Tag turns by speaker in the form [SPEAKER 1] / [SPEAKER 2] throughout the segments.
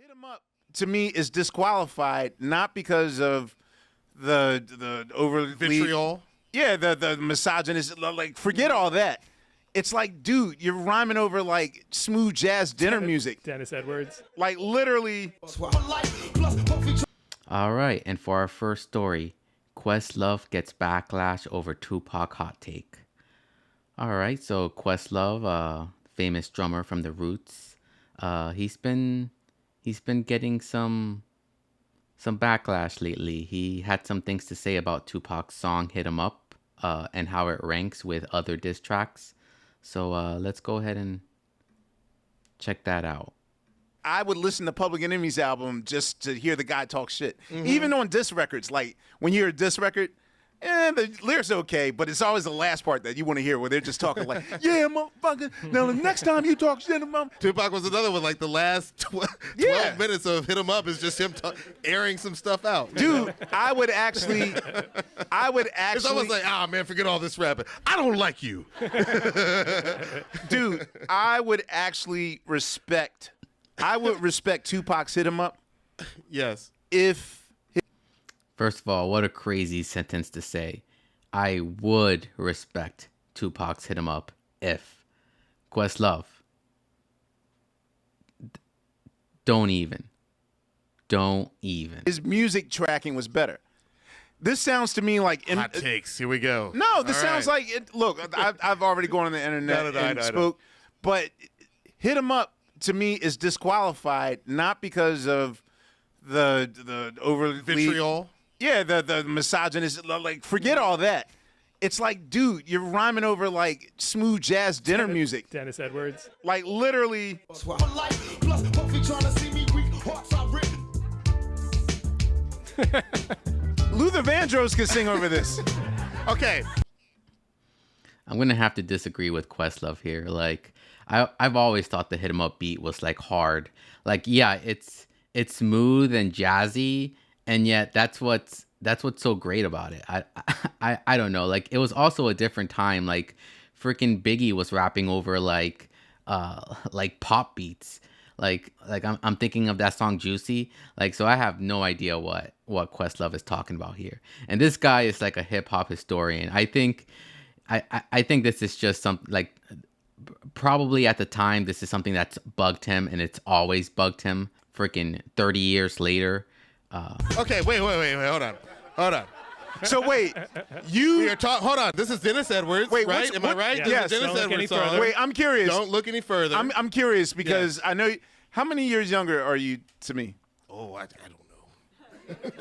[SPEAKER 1] Hit 'em up to me is disqualified not because of the overly
[SPEAKER 2] vitriol.
[SPEAKER 1] Yeah, the misogynist. Like, forget all that. It's like, dude, you're rhyming over like smooth jazz dinner music.
[SPEAKER 3] Dennis Edwards.
[SPEAKER 1] Like literally.
[SPEAKER 4] All right, and for our first story, Questlove gets backlash over Tupac hot take. All right, so Questlove, famous drummer from the Roots, he's been getting some backlash lately. He had some things to say about Tupac's song "Hit 'Em Up" and how it ranks with other diss tracks. So let's go ahead and check that out.
[SPEAKER 1] I would listen to Public Enemy's album just to hear the guy talk shit. Even on diss records, like when you hear a diss record, the lyrics are okay, but it's always the last part that you want to hear where they're just talking like, yeah, motherfucker, now the next time you talk shit about...
[SPEAKER 2] Tupac was another one, like the last 12 minutes of Hit 'Em Up is just him airing some stuff out.
[SPEAKER 1] Dude, I would actually...
[SPEAKER 2] It's almost like, man, forget all this rapping. I don't like you.
[SPEAKER 1] Dude, I would actually respect... I would respect Tupac's Hit 'Em Up.
[SPEAKER 2] Yes.
[SPEAKER 1] If...
[SPEAKER 4] First of all, what a crazy sentence to say. I would respect Tupac's Hit 'Em Up if Questlove. Don't even.
[SPEAKER 1] His music tracking was better. This sounds to me like...
[SPEAKER 2] Hot takes. Here we go.
[SPEAKER 1] No, this sounds like... Look, I've already gone on the internet and spoke. But Hit 'Em Up, to me, is disqualified not because of the overly...
[SPEAKER 2] vitriol.
[SPEAKER 1] Yeah, the misogynist. Like, forget all that. It's like, dude, you're rhyming over like smooth jazz dinner music.
[SPEAKER 3] Dennis Edwards.
[SPEAKER 1] Like literally. Luther Vandross could sing over this.
[SPEAKER 2] Okay.
[SPEAKER 4] I'm gonna have to disagree with Questlove here. Like, I've always thought the Hit 'Em Up beat was like hard. Like, yeah, it's smooth and jazzy, and yet that's what's so great about it. I don't know. Like, it was also a different time. Like, freaking Biggie was rapping over like pop beats. Like I'm thinking of that song Juicy. Like, so I have no idea what Questlove is talking about here. And this guy is like a hip hop historian. I think this is just something like, probably at the time, this is something that's bugged him, and it's always bugged him. Freaking 30 years later.
[SPEAKER 2] Okay, wait, hold on.
[SPEAKER 1] So wait,
[SPEAKER 2] hold on. This is Dennis Edwards,
[SPEAKER 1] wait,
[SPEAKER 2] right? Am I right?
[SPEAKER 3] Yeah.
[SPEAKER 2] This is Dennis Edwards song.
[SPEAKER 3] further.
[SPEAKER 1] wait, I'm curious.
[SPEAKER 2] Don't look any further.
[SPEAKER 1] I'm curious because I know. How many years younger are you to me?
[SPEAKER 2] Oh, I don't know.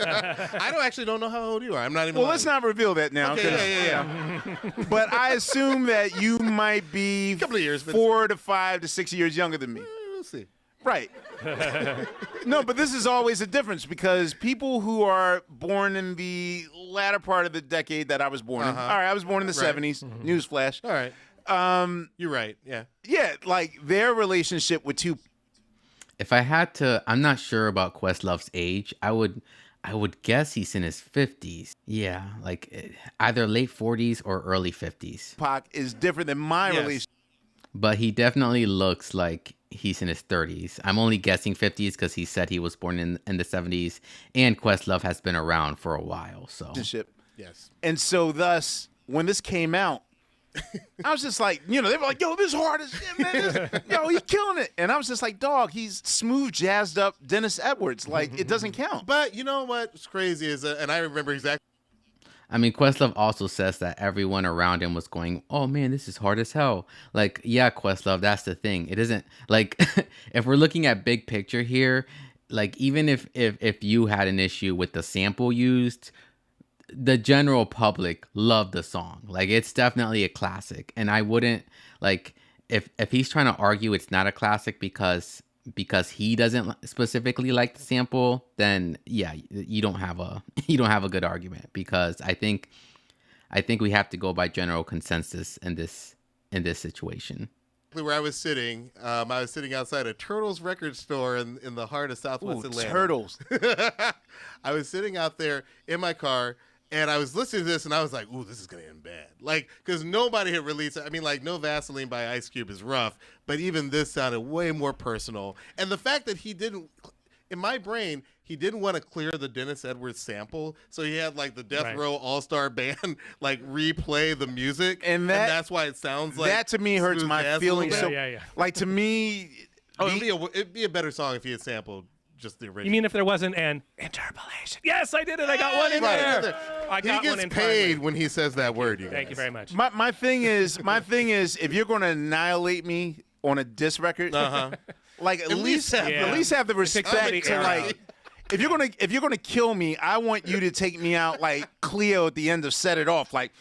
[SPEAKER 2] I actually don't know how old you are. I'm not even.
[SPEAKER 1] Well,
[SPEAKER 2] lying.
[SPEAKER 1] let's not reveal that now.
[SPEAKER 2] Okay, yeah.
[SPEAKER 1] But I assume that you might be
[SPEAKER 2] A couple of years,
[SPEAKER 1] 4 to 5 to 6 years younger than me.
[SPEAKER 2] We'll see.
[SPEAKER 1] Right. No, but this is always a difference because people who are born in the latter part of the decade that I was born in. All right, I was born in the 70s. Newsflash.
[SPEAKER 2] All right. You're right. Yeah.
[SPEAKER 1] Yeah, like their relationship with Tupac.
[SPEAKER 4] If I had to, I'm not sure about Questlove's age. I would guess he's in his 50s. Yeah, like either late 40s or early 50s.
[SPEAKER 1] Tupac is different than my relationship.
[SPEAKER 4] But he definitely looks like he's in his 30s. I'm only guessing 50s because he said he was born in the 70s, and Questlove has been around for a while. So
[SPEAKER 2] Yes.
[SPEAKER 1] And so thus, when this came out, I was just like, they were like, yo, this hard as shit, man. Yo, he's killing it. And I was just like, dog, he's smooth, jazzed up Dennis Edwards. Like, it doesn't count.
[SPEAKER 2] But you know what's crazy is, and I remember exactly.
[SPEAKER 4] I mean, Questlove also says that everyone around him was going, oh man, this is hard as hell. Like, yeah, Questlove, that's the thing. It isn't like, if we're looking at big picture here, like, even if you had an issue with the sample used, the general public loved the song. Like, it's definitely a classic. And I wouldn't, like, if he's trying to argue it's not a classic because he doesn't specifically like the sample, then yeah, you don't have a good argument, because I think we have to go by general consensus in this situation.
[SPEAKER 2] Where I was sitting outside a Turtles record store in the heart of Southwest Atlanta.
[SPEAKER 1] Turtles.
[SPEAKER 2] I was sitting out there in my car, and I was listening to this, and I was like, ooh, this is going to end bad. Like, because nobody had released it. I mean, like, No Vaseline by Ice Cube is rough, but even this sounded way more personal. And the fact that he didn't in my brain, he didn't want to clear the Dennis Edwards sample, so he had like the Death Row All-Star Band like replay the music, and that's why it sounds like
[SPEAKER 1] that to me hurts my feelings. So, like to me,
[SPEAKER 2] it'd be a better song if he had sampled just the original.
[SPEAKER 3] You mean if there wasn't an interpolation? Yes, I did it. I got one in there. I got
[SPEAKER 2] he
[SPEAKER 3] one
[SPEAKER 2] gets
[SPEAKER 3] in
[SPEAKER 2] paid
[SPEAKER 3] finally.
[SPEAKER 2] when he says that word. You
[SPEAKER 3] Thank you very much.
[SPEAKER 1] My thing is, if you're going to annihilate me on a diss record, like at least have the respect to like. If you're gonna kill me, I want you to take me out like Cleo at the end of Set It Off, like.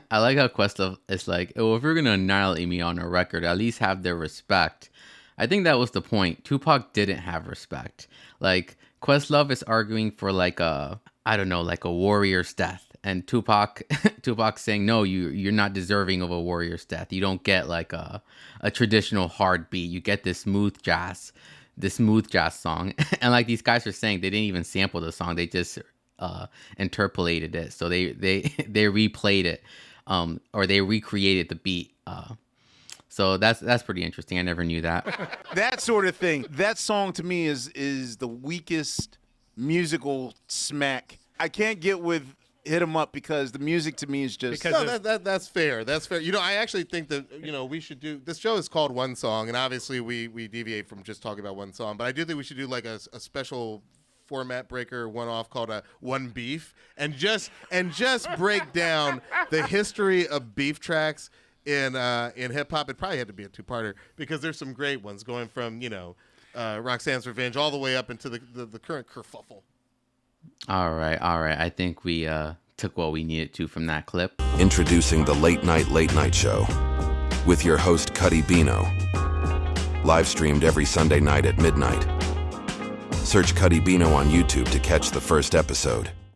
[SPEAKER 4] I like how Questlove is like, oh, if you're gonna annihilate me on a record, at least have their respect. I think that was the point. Tupac didn't have respect. Like Questlove is arguing for like a warrior's death, and Tupac saying, no, you're not deserving of a warrior's death. You don't get like a traditional hard beat. You get this smooth jazz song. And like these guys are saying, they didn't even sample the song. They just interpolated it. So they replayed it, or they recreated the beat. So that's pretty interesting. I never knew that.
[SPEAKER 1] That sort of thing. That song to me is the weakest musical smack. I can't get with Hit 'Em Up because the music to me is just
[SPEAKER 2] that's fair. That's fair. You know, I actually think that we should do this show is called One Song, and obviously we deviate from just talking about one song, but I do think we should do like a special format breaker one-off called a One Beef, and just break down the history of beef tracks in hip hop. It probably had to be a two-parter because there's some great ones going from Roxanne's Revenge all the way up into the current kerfuffle.
[SPEAKER 4] All right. I think we took what we needed to from that clip.
[SPEAKER 5] Introducing the Late Night Show with your host Cuddy Bino. Live streamed every Sunday night at midnight. Search Cuddy Bino on YouTube to catch the first episode.